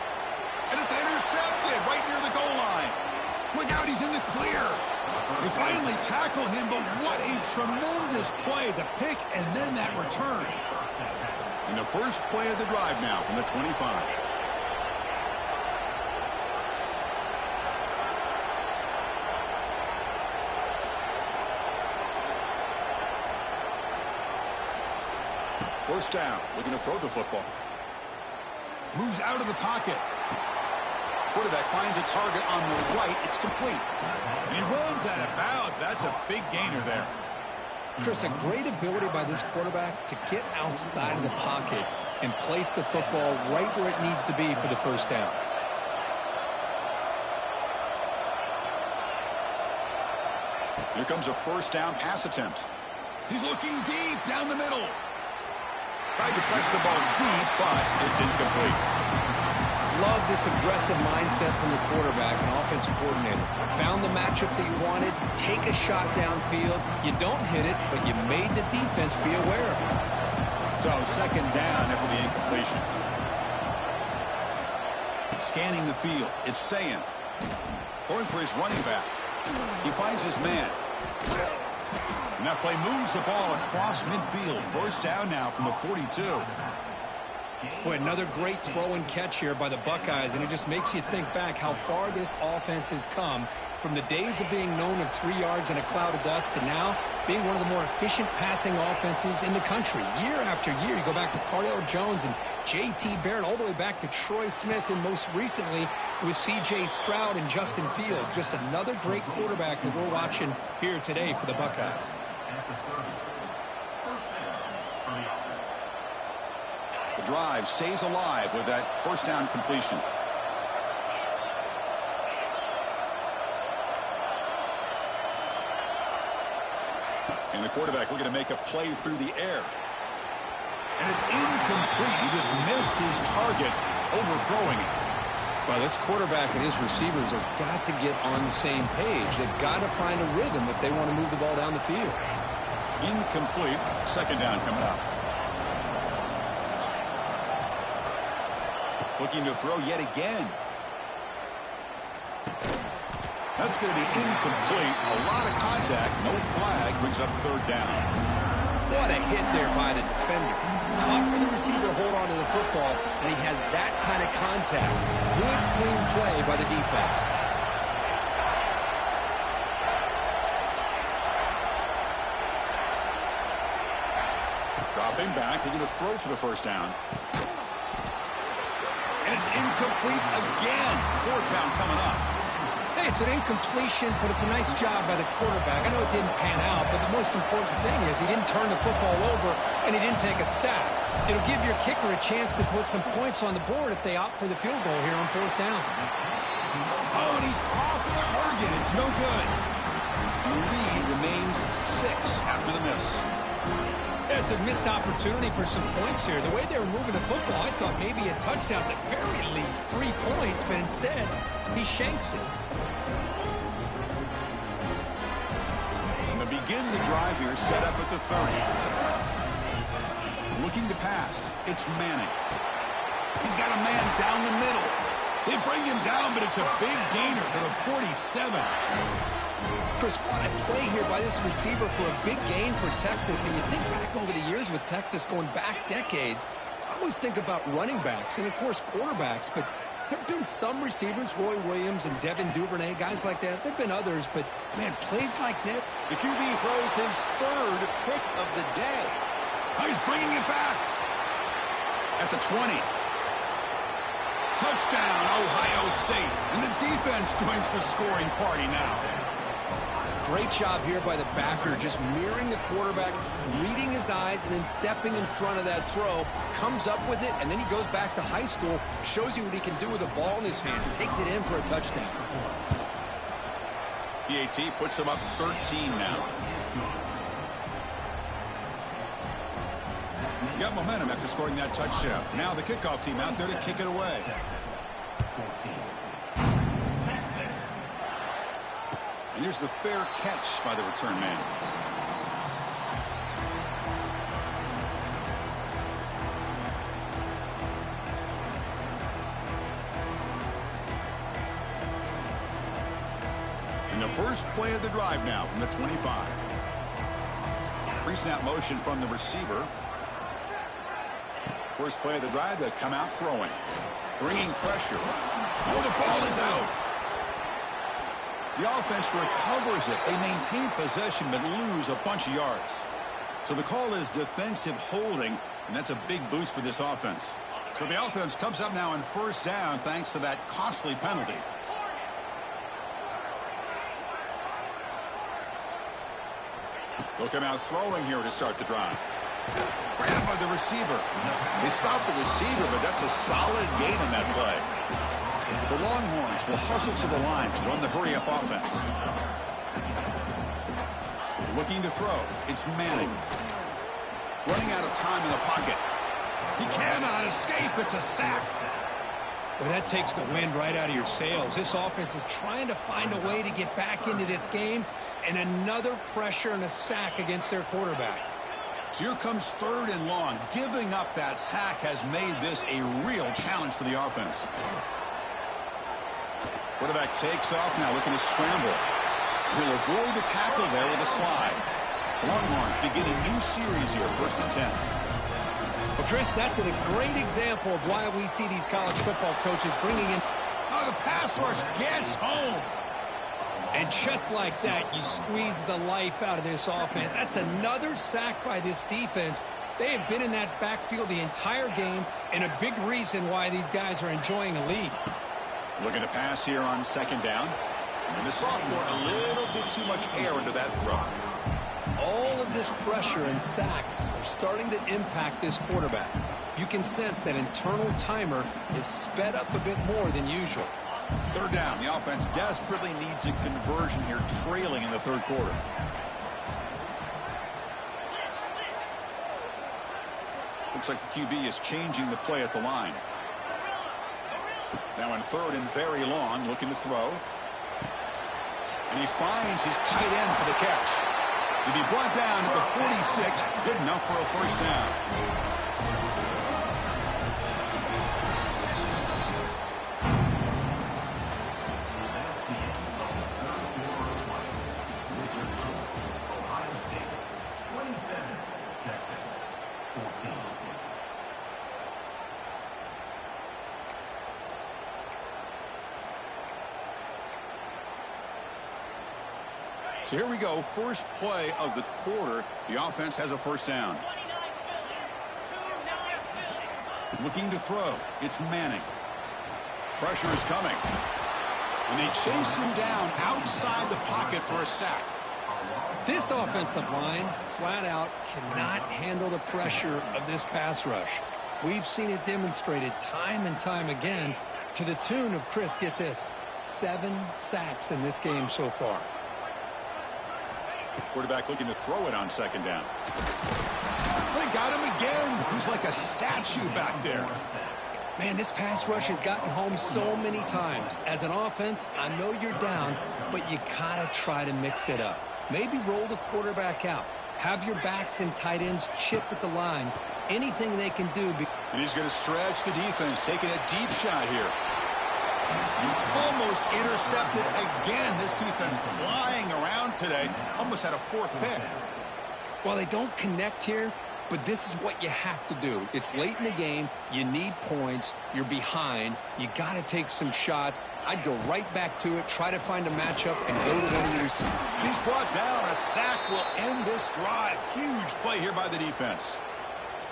And it's intercepted right near the goal line. Look out, he's in the clear. They finally tackle him, but what a tremendous play. The pick and then that return. And the first play of the drive now from the 25. First down, looking to throw the football. Moves out of the pocket. Quarterback finds a target on the right. It's complete. And he runs that about. That's a big gainer there. Chris, a great ability by this quarterback to get outside of the pocket and place the football right where it needs to be for the first down. Here comes a first down pass attempt. He's looking deep down the middle. Tried to press the ball deep, but it's incomplete. Love this aggressive mindset from the quarterback and offensive coordinator. Found the matchup that you wanted, take a shot downfield. You don't hit it, but you made the defense be aware of it. So 2nd down after the incompletion. Scanning the field, it's Sayan. Going for his running back. He finds his man. And that play moves the ball across midfield. First down now from the 42. Boy, another great throw and catch here by the Buckeyes, and it just makes you think back how far this offense has come from the days of being known of 3 yards in a cloud of dust to now being one of the more efficient passing offenses in the country. Year after year, you go back to Cardale Jones and J.T. Barrett, all the way back to Troy Smith, and most recently with C.J. Stroud and Justin Fields. Just another great quarterback that we're watching here today for the Buckeyes. The drive stays alive with that first down completion. And the quarterback looking to make a play through the air. And it's incomplete. He just missed his target, overthrowing it. Well, this quarterback and his receivers have got to get on the same page. They've got to find a rhythm if they want to move the ball down the field. Incomplete. 2nd down coming up. Looking to throw yet again. That's going to be incomplete. A lot of contact. No flag. Brings up 3rd down. What a hit there by the defender. Tough for the receiver to hold on to the football, and he has that kind of contact. Good, clean play by the defense. Dropping back. Looking to throw for the first down. And it's incomplete again. 4th down coming up. Hey, it's an incompletion, but it's a nice job by the quarterback. I know it didn't pan out, but the most important thing is he didn't turn the football over and he didn't take a sack. It'll give your kicker a chance to put some points on the board if they opt for the field goal here on 4th down. Oh, and he's off target. It's no good. The lead remains 6 after the miss. Yeah, Yeah, it's a missed opportunity for some points here. The way they were moving the football, I thought maybe a touchdown at the very least, 3 points, but instead, he shanks it. And to begin the drive here, set up at the 30. Looking to pass. It's Manning. He's got a man down the middle. They bring him down, but it's a big gainer for the 47. Chris, what a play here by this receiver for a big gain for Texas. And you think back over the years with Texas going back decades, I always think about running backs and, of course, quarterbacks. But there have been some receivers, Roy Williams and Devin Duvernay, guys like that. There have been others, but, man, plays like that. The QB throws his third pick of the day. He's bringing it back at the 20. Touchdown, Ohio State. And the defense joins the scoring party now. Great job here by the backer, just mirroring the quarterback, reading his eyes, and then stepping in front of that throw, comes up with it, and then he goes back to high school, shows you what he can do with the ball in his hands, takes it in for a touchdown. PAT puts him up 13 now. Got momentum after scoring that touchdown. Now the kickoff team out there to kick it away. And here's the fair catch by the return man. And the first play of the drive now from the 25. Pre-snap motion from the receiver. First play of the drive, they come out throwing. Bringing pressure. Oh, the ball is out. The offense recovers it. They maintain possession but lose a bunch of yards. So the call is defensive holding, and that's a big boost for this offense. So the offense comes up now on first down thanks to that costly penalty. They'll come out throwing here to start the drive. Grabbed by the receiver. They stop the receiver, but that's a solid gain on that play. The Longhorns will hustle to the line to run the hurry-up offense. Looking to throw. It's Manning. Running out of time in the pocket. He cannot escape. It's a sack. Well, that takes the wind right out of your sails. This offense is trying to find a way to get back into this game, and another pressure and a sack against their quarterback. So here comes third and long. Giving up that sack has made this a real challenge for the offense. Quarterback takes off now, looking to scramble. He'll avoid the tackle there with a slide. Longhorns begin a new series here, 1st and 10. Well, Chris, that's a great example of why we see these college football coaches bringing in. Oh, the pass rush gets home. And just like that, you squeeze the life out of this offense. That's another sack by this defense. They have been in that backfield the entire game, and a big reason why these guys are enjoying a lead. Looking to pass here on 2nd down. And the sophomore, a little bit too much air into that throw. All of this pressure and sacks are starting to impact this quarterback. You can sense that internal timer is sped up a bit more than usual. 3rd down. The offense desperately needs a conversion here, trailing in the 3rd quarter. Looks like the QB is changing the play at the line. Now in 3rd and very long, looking to throw. And he finds his tight end for the catch. He'll be brought down at the 46, good enough for a 1st down. So here we go, first play of the quarter. The offense has a 1st down. Looking to throw. It's Manning. Pressure is coming. And they chase him down outside the pocket for a sack. This offensive line, flat out, cannot handle the pressure of this pass rush. We've seen it demonstrated time and time again to the tune of, Chris, get this, 7 sacks in this game so far. Quarterback looking to throw it on 2nd down. They got him again. He's like a statue back there. Man, this pass rush has gotten home so many times. As an offense, I know you're down, but you gotta try to mix it up. Maybe roll the quarterback out. Have your backs and tight ends chip at the line. Anything they can do. And he's going to stretch the defense, taking a deep shot here. Almost intercepted again. This defense flying around today. Almost had a fourth pick. Well, they don't connect here, but this is what you have to do. It's late in the game. You need points. You're behind. You got to take some shots. I'd go right back to it, try to find a matchup, and go to one of your receivers. He's brought down. A sack will end this drive. Huge play here by the defense.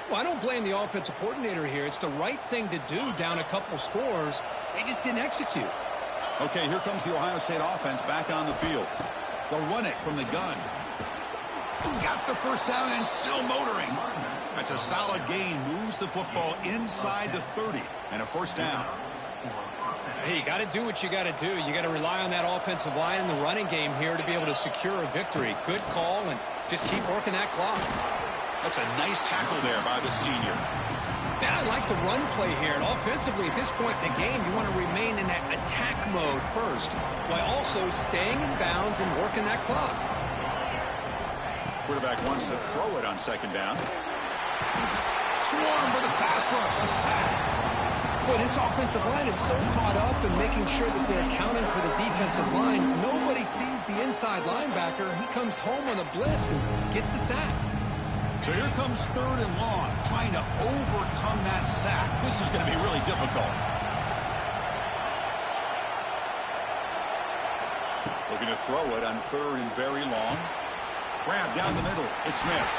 Well, I don't blame the offensive coordinator here. It's the right thing to do down a couple scores. They just didn't execute. Okay, here comes the Ohio State offense back on the field. They'll run it from the gun. He's got the first down and still motoring. That's a solid gain. Moves the football inside the 30 and a first down. Hey, you got to do what you got to do. You got to rely on that offensive line in the running game here to be able to secure a victory. Good call, and just keep working that clock. That's a nice tackle there by the senior. Yeah, I like the run play here. And offensively, at this point in the game, you want to remain in that attack mode first, while also staying in bounds and working that clock. Quarterback wants to throw it on second down. Swarm for the pass rush. A sack. Boy, this offensive line is so caught up in making sure that they're accounting for the defensive line. Nobody sees the inside linebacker. He comes home on a blitz and gets the sack. So here comes third and long, trying to overcome that sack. This is going to be really difficult. Looking to throw it on third and very long. Grab down the middle. It's Smith.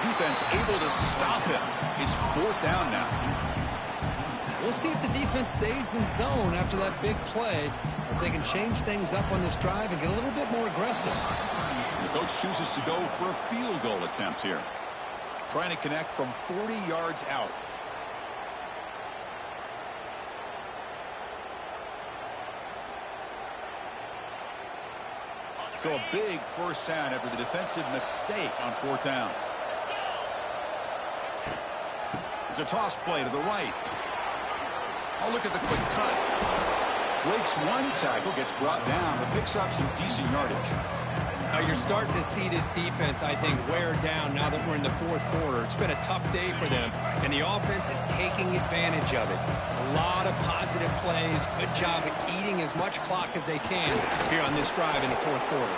Defense able to stop him. It's fourth down now. We'll see if the defense stays in zone after that big play, or if they can change things up on this drive and get a little bit more aggressive. The coach chooses to go for a field goal attempt here. Trying to connect from 40 yards out. So a big first down after the defensive mistake on fourth down. It's a toss play to the right. Oh, look at the quick cut. Breaks one tackle, gets brought down, but picks up some decent yardage. Now you're starting to see this defense, I think, wear down now that we're in the fourth quarter. It's been a tough day for them, and the offense is taking advantage of it. A lot of positive plays. Good job at eating as much clock as they can here on this drive in the fourth quarter.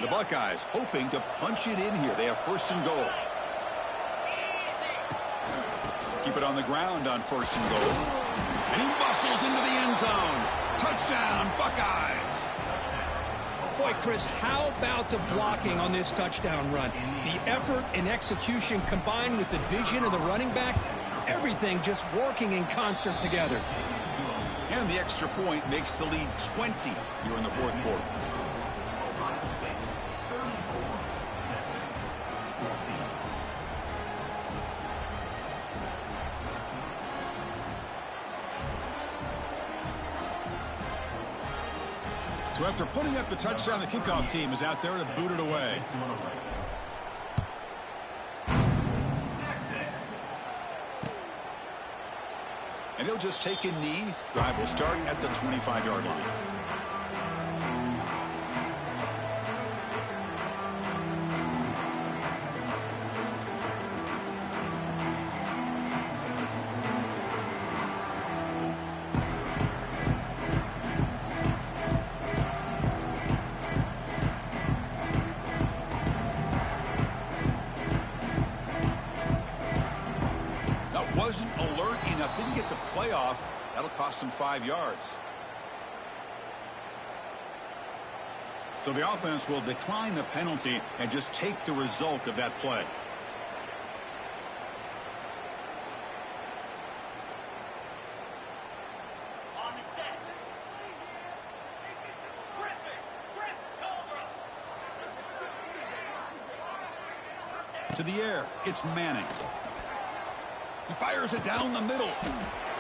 The Buckeyes hoping to punch it in here. They have first and goal. Keep it on the ground on first and goal. And he muscles into the end zone. Touchdown, Buckeyes. Boy, Chris, how about the blocking on this touchdown run? The effort and execution combined with the vision of the running back, everything just working in concert together. And the extra point makes the lead 20 here in the fourth quarter. So after putting up the touchdown, the kickoff team is out there to boot it away. And he'll just take a knee. Drive will start at the 25-yard line. Wasn't alert enough, didn't get the playoff. That'll cost him 5 yards. So the offense will decline the penalty and just take the result of that play. To the air, it's Manning. He fires it down the middle.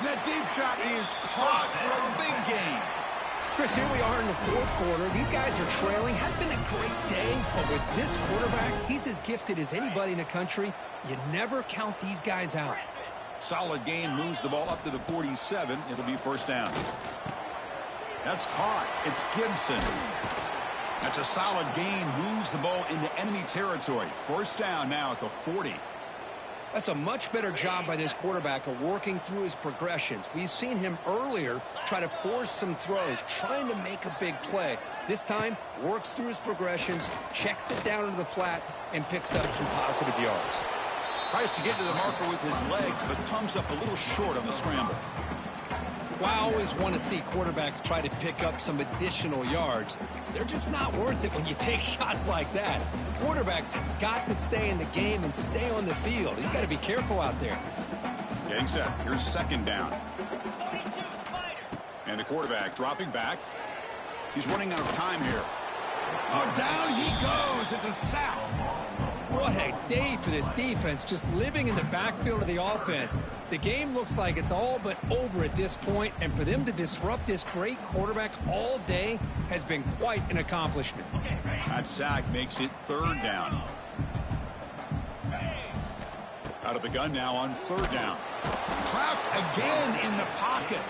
That deep shot is caught for a big gain. Chris, here we are in the fourth quarter. These guys are trailing. Had been a great day, but with this quarterback, he's as gifted as anybody in the country. You never count these guys out. Solid gain, moves the ball up to the 47. It'll be first down. That's caught. It's Gibson. That's a solid gain, moves the ball into enemy territory. First down now at the 40. That's a much better job by this quarterback of working through his progressions. We've seen him earlier try to force some throws, trying to make a big play. This time, works through his progressions, checks it down into the flat, and picks up some positive yards. Tries to get to the marker with his legs, but comes up a little short on the scramble. Well, I always want to see quarterbacks try to pick up some additional yards. They're just not worth it when you take shots like that. Quarterbacks have got to stay in the game and stay on the field. He's got to be careful out there. Getting set. Here's second down. And the quarterback dropping back. He's running out of time here. Oh, down he goes. It's a sack. What a day for this defense, just living in the backfield of the offense. The game looks like it's all but over at this point, and for them to disrupt this great quarterback all day has been quite an accomplishment. That sack makes it third down. Out of the gun now on third down. Trapped again in the pocket.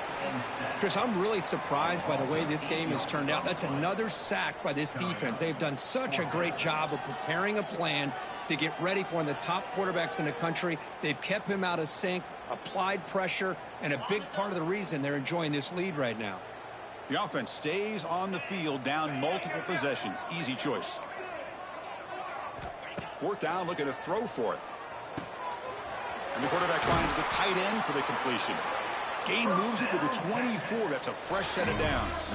Chris, I'm really surprised by the way this game has turned out. That's another sack by this defense. They've done such a great job of preparing a plan to get ready for one of the top quarterbacks in the country. They've kept him out of sync, applied pressure, and a big part of the reason they're enjoying this lead right now. The offense stays on the field, down multiple possessions. Easy choice. Fourth down, looking to throw for it. And the quarterback finds the tight end for the completion. Gain moves it to the 24. That's a fresh set of downs.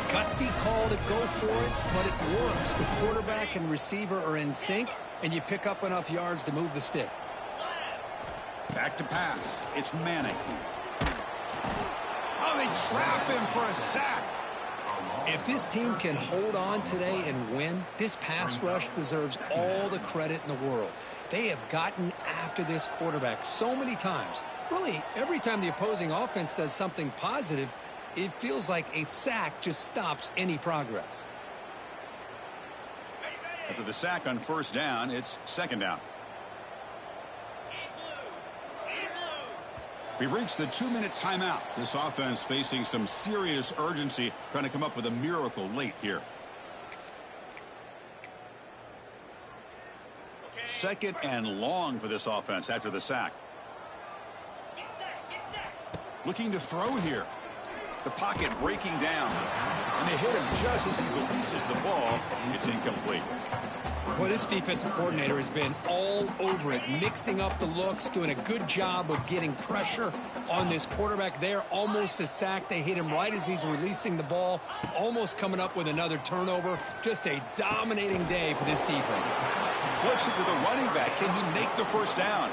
Gutsy call to go for it, but it works. The quarterback and receiver are in sync, and you pick up enough yards to move the sticks. Back to pass. It's Manning. Oh, they trap him for a sack. If this team can hold on today and win, this pass rush deserves all the credit in the world. They have gotten after this quarterback so many times. Really, every time the opposing offense does something positive, it feels like a sack just stops any progress. After the sack on first down, it's second down. We've reached the 2-minute timeout. This offense facing some serious urgency, trying to come up with a miracle late here. Second and long for this offense after the sack. Looking to throw here. The pocket breaking down. And they hit him just as he releases the ball. It's incomplete. Boy, this defensive coordinator has been all over it, mixing up the looks, doing a good job of getting pressure on this quarterback there. Almost a sack. They hit him right as he's releasing the ball, almost coming up with another turnover. Just a dominating day for this defense. Flips it to the running back. Can he make the first down?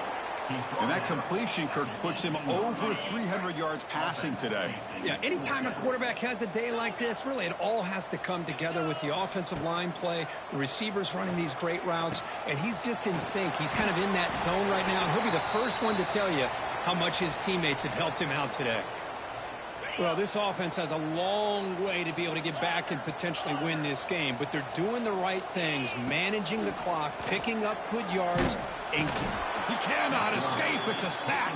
And that completion, Kirk, puts him over 300 yards passing today. Yeah, anytime a quarterback has a day like this, really it all has to come together with the offensive line play, the receivers running these great routes, and he's just in sync. He's kind of in that zone right now, and he'll be the first one to tell you how much his teammates have helped him out today. Well, this offense has a long way to be able to get back and potentially win this game, but they're doing the right things, managing the clock, picking up good yards, and he cannot escape. It's a sack.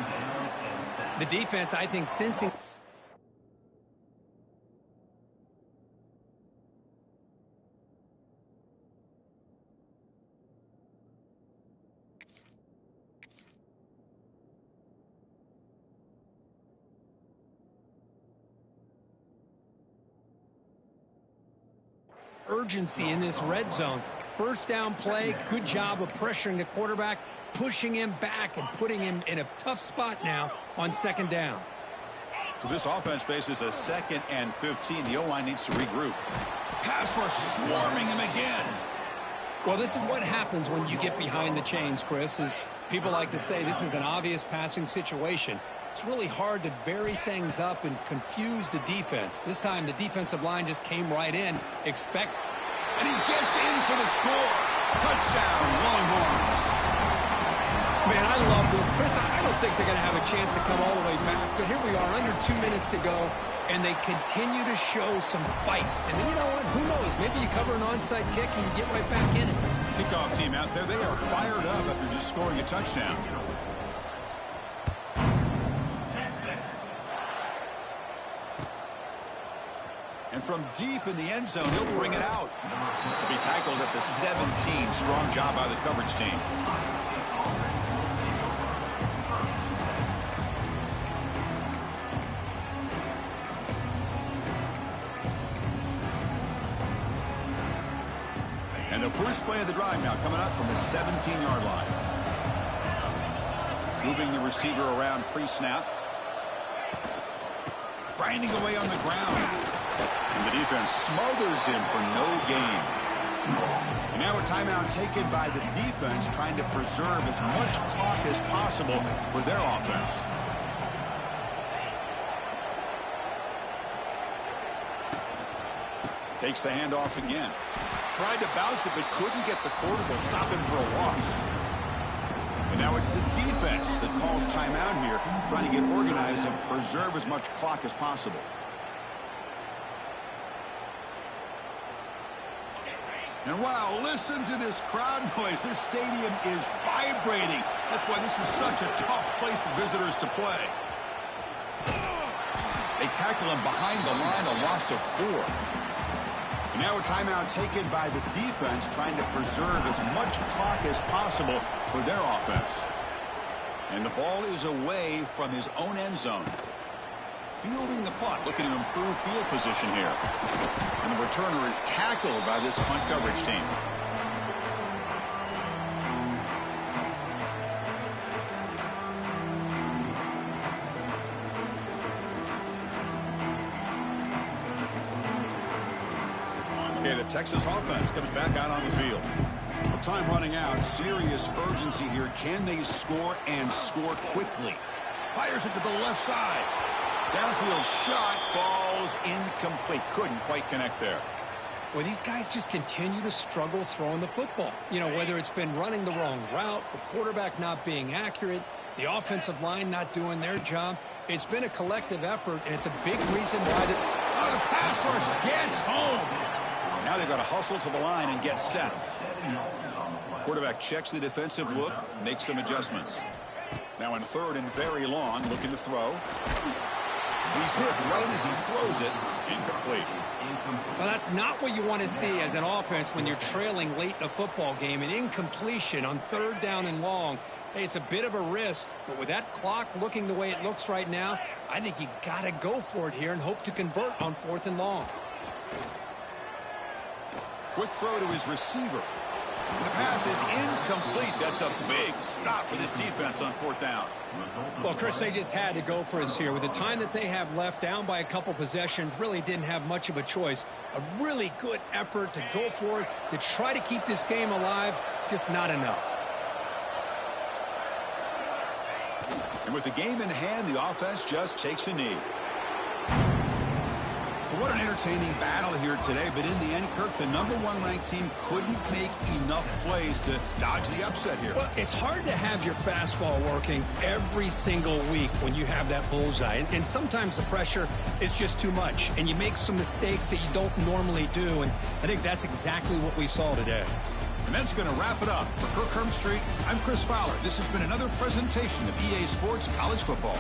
The defense, I think, sensing. Urgency in this red zone. First down play, good job of pressuring the quarterback, pushing him back and putting him in a tough spot now on second down. So this offense faces a 2nd and 15. The O-line needs to regroup. Pass rush swarming him again. Well, this is what happens when you get behind the chains, Chris. As people like to say, this is an obvious passing situation. It's really hard to vary things up and confuse the defense. This time, the defensive line just came right in. And he gets in for the score. Touchdown, Longhorns. Man, I love this. Chris, I don't think they're going to have a chance to come all the way back, but here we are, under 2 minutes to go, and they continue to show some fight. And then, you know what? Who knows? Maybe you cover an onside kick and you get right back in it. Kickoff team out there, they are fired up after just scoring a touchdown. And from deep in the end zone, he'll bring it out. He'll be tackled at the 17. Strong job by the coverage team. And the first play of the drive now coming up from the 17-yard line. Moving the receiver around pre-snap. Grinding away on the ground. And the defense smothers him for no gain. And now a timeout taken by the defense, trying to preserve as much clock as possible for their offense. Takes the handoff again. Tried to bounce it, but couldn't get the quarter. They'll stop him for a loss. And now it's the defense that calls timeout here, trying to get organized and preserve as much clock as possible. And wow, listen to this crowd noise. This stadium is vibrating. That's why this is such a tough place for visitors to play. They tackle him behind the line, a loss of 4. And now a timeout taken by the defense, trying to preserve as much clock as possible for their offense. And the ball is away from his own end zone. Fielding the punt, looking to improve field position here. And the returner is tackled by this punt coverage team. Okay, the Texas offense comes back out on the field. Well, time running out. Serious urgency here. Can they score and score quickly? Fires it to the left side. Downfield shot falls incomplete. Couldn't quite connect there. Well, these guys just continue to struggle throwing the football. You know, whether it's been running the wrong route, the quarterback not being accurate, the offensive line not doing their job. It's been a collective effort, and it's a big reason why the pass rush gets home. Now they've got to hustle to the line and get set. Quarterback checks the defensive look, makes some adjustments. Now in third and very long, looking to throw. He's hit right as he throws it. Incomplete. Well, that's not what you want to see as an offense when you're trailing late in a football game. An incompletion on third down and long. Hey, it's a bit of a risk, but with that clock looking the way it looks right now, I think you got to go for it here and hope to convert on fourth and long. Quick throw to his receiver. The pass is incomplete. That's a big stop for this defense on fourth down. Well, Chris, they just had to go for us here. With the time that they have left, down by a couple possessions, really didn't have much of a choice. A really good effort to go for it, to try to keep this game alive, just not enough. And with the game in hand, the offense just takes a knee. So what an entertaining battle here today, but in the end, Kirk, the #1 ranked team couldn't make enough plays to dodge the upset here. Well, it's hard to have your fastball working every single week when you have that bullseye, and sometimes the pressure is just too much, and you make some mistakes that you don't normally do, and I think that's exactly what we saw today. And that's going to wrap it up. For Kirk Herbstreit, I'm Chris Fowler. This has been another presentation of EA Sports College Football.